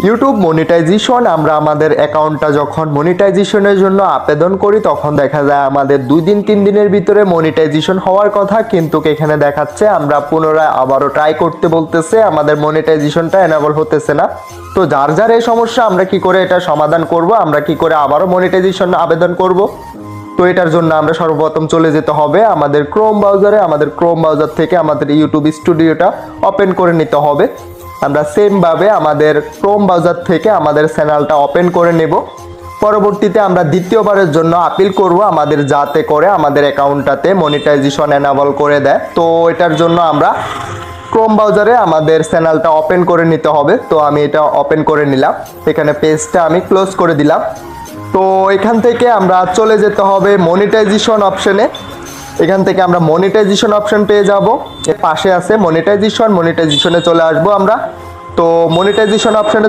YouTube monetization, আমরা আমাদের অ্যাকাউন্টটা যখন মনিটাইজেশনের জন্য আবেদন করি তখন দেখা যায় আমাদের 2 দিন 3 দিনের ভিতরে মনিটাইজেশন হওয়ার কথা, কিন্তু এখানে দেখাচ্ছে আমরা পুনরায় আবারও ট্রাই করতে বলতেছে, আমাদের মনিটাইজেশনটা এনাবল হতেছে না। তো যার যার এই সমস্যা আমরা কি করে এটা সমাধান করব, আমরা কি করে আবারও মনিটাইজেশন আবেদন করব, তো এটার জন্য আমরা সর্বপ্রথম চলে যেতে হবে আমাদের ক্রোম ব্রাউজারে। আমাদের ক্রোম ব্রাউজার থেকে আমাদের ইউটিউব স্টুডিওটা ওপেন করে নিতে হবে। আমরা সেমভাবে আমাদের ক্রোম ব্রাউজার থেকে আমাদের চ্যানেলটা ওপেন করে নেব। পরবর্তীতে আমরা দ্বিতীয়বারের জন্য আপিল করব আমাদের, যাতে করে আমাদের অ্যাকাউন্টটাতে মনিটাইজেশন এনাবল করে দেয়। তো এটার জন্য আমরা ক্রোম ব্রাউজারে আমাদের চ্যানেলটা ওপেন করে নিতে হবে। তো আমি এটা ওপেন করে নিলাম, এখানে পেজটা আমি ক্লোজ করে দিলাম। তো এখান থেকে আমরা চলে যেতে হবে মনিটাইজেশন অপশনে। এখান থেকে আমরা মনিটাইজেশন অপশন পেয়ে যাব, এর পাশে আছে মনিটাইজেশনে চলে আসবো আমরা। তো মনিটাইজেশন অপশনে